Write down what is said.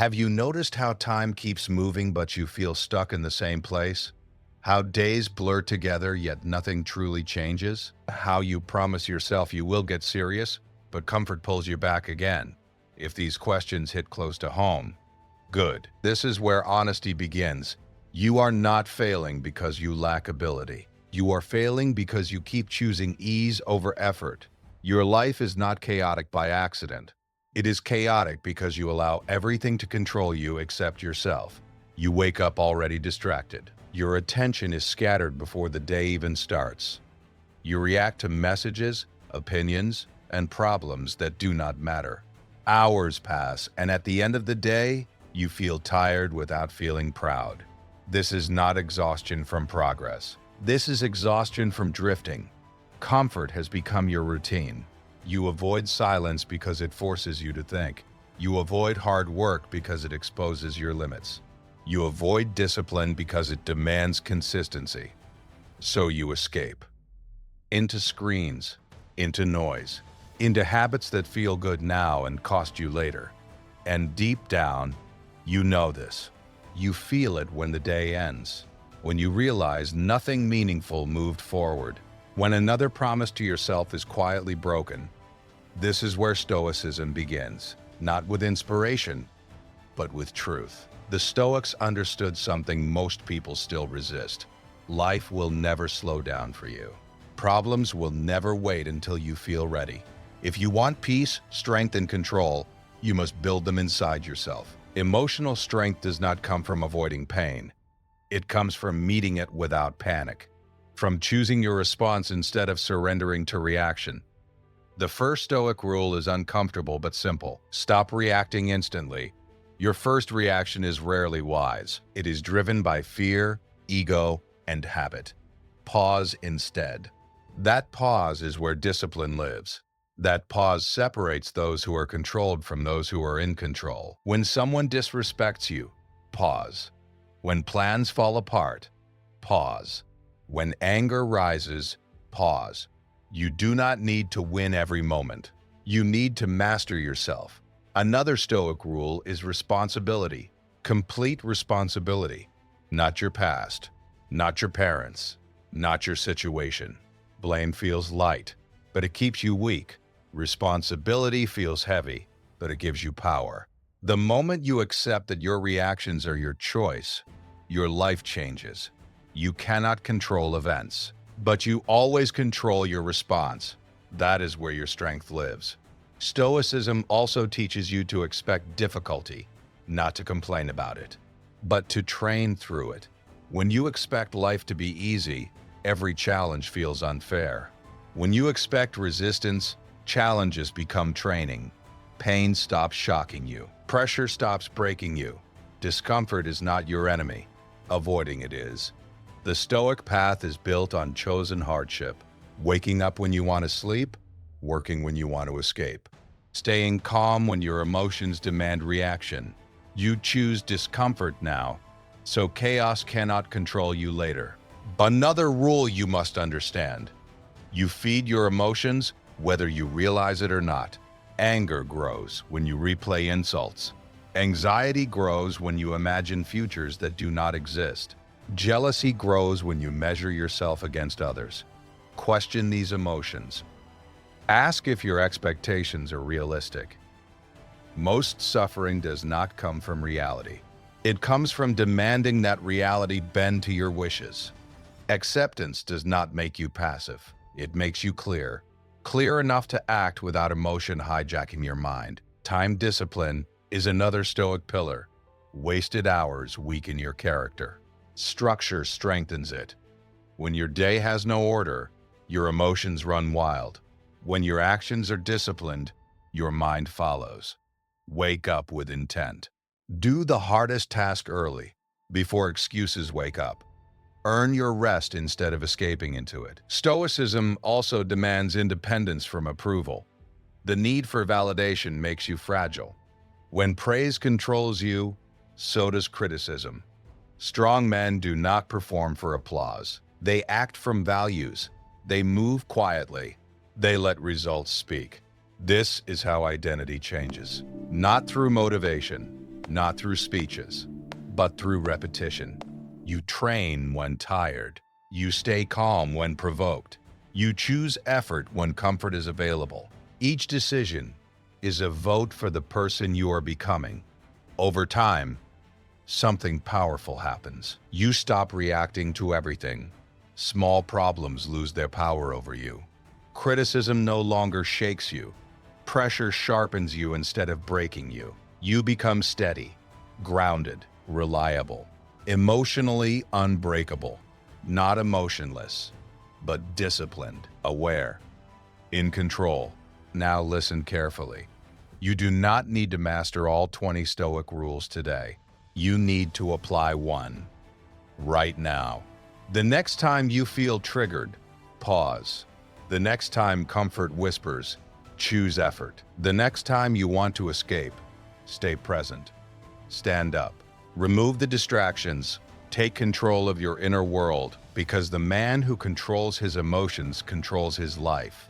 Have you noticed how time keeps moving but you feel stuck in the same place? How days blur together yet nothing truly changes? How you promise yourself you will get serious, but comfort pulls you back again? If these questions hit close to home, good. This is where honesty begins. You are not failing because you lack ability. You are failing because you keep choosing ease over effort. Your life is not chaotic by accident. It is chaotic because you allow everything to control you except yourself. You wake up already distracted. Your attention is scattered before the day even starts. You react to messages, opinions, and problems that do not matter. Hours pass, and at the end of the day, you feel tired without feeling proud. This is not exhaustion from progress. This is exhaustion from drifting. Comfort has become your routine. You avoid silence because it forces you to think. You avoid hard work because it exposes your limits. You avoid discipline because it demands consistency. So you escape. Into screens, into noise, into habits that feel good now and cost you later. And deep down, you know this. You feel it when the day ends, when you realize nothing meaningful moved forward, when another promise to yourself is quietly broken. This is where Stoicism begins, not with inspiration, but with truth. The Stoics understood something most people still resist. Life will never slow down for you. Problems will never wait until you feel ready. If you want peace, strength, and control, you must build them inside yourself. Emotional strength does not come from avoiding pain. It comes from meeting it without panic, from choosing your response instead of surrendering to reaction. The first Stoic rule is uncomfortable but simple. Stop reacting instantly. Your first reaction is rarely wise. It is driven by fear, ego, and habit. Pause instead. That pause is where discipline lives. That pause separates those who are controlled from those who are in control. When someone disrespects you, pause. When plans fall apart, pause. When anger rises, pause. You do not need to win every moment. You need to master yourself. Another Stoic rule is responsibility. Complete responsibility. Not your past, not your parents, not your situation. Blame feels light, but it keeps you weak. Responsibility feels heavy, but it gives you power. The moment you accept that your reactions are your choice, your life changes. You cannot control events, but you always control your response. That is where your strength lives. Stoicism also teaches you to expect difficulty, not to complain about it, but to train through it. When you expect life to be easy, every challenge feels unfair. When you expect resistance, challenges become training. Pain stops shocking you. Pressure stops breaking you. Discomfort is not your enemy. Avoiding it is. The Stoic path is built on chosen hardship. Waking up when you want to sleep, working when you want to escape. Staying calm when your emotions demand reaction. You choose discomfort now, so chaos cannot control you later. Another rule you must understand. You feed your emotions whether you realize it or not. Anger grows when you replay insults. Anxiety grows when you imagine futures that do not exist. Jealousy grows when you measure yourself against others. Question these emotions. Ask if your expectations are realistic. Most suffering does not come from reality. It comes from demanding that reality bend to your wishes. Acceptance does not make you passive. It makes you clear. Clear enough to act without emotion hijacking your mind. Time discipline is another Stoic pillar. Wasted hours weaken your character. Structure strengthens it. When your day has no order, your emotions run wild. When your actions are disciplined, your mind follows. Wake up with intent. Do the hardest task early, before excuses wake up. Earn your rest instead of escaping into it. Stoicism also demands independence from approval. The need for validation makes you fragile. When praise controls you, so does criticism. Strong men do not perform for applause. They act from values. They move quietly. They let results speak. This is how identity changes. Not through motivation, not through speeches, but through repetition. You train when tired. You stay calm when provoked. You choose effort when comfort is available. Each decision is a vote for the person you are becoming. Over time, something powerful happens. You stop reacting to everything. Small problems lose their power over you. Criticism no longer shakes you. Pressure sharpens you instead of breaking you. You become steady, grounded, reliable, emotionally unbreakable, not emotionless, but disciplined, aware, in control. Now listen carefully. You do not need to master all 20 Stoic rules today. You need to apply one right now. The next time you feel triggered, pause. The next time comfort whispers, choose effort. The next time you want to escape, stay present. Stand up. Remove the distractions. Take control of your inner world, because the man who controls his emotions controls his life.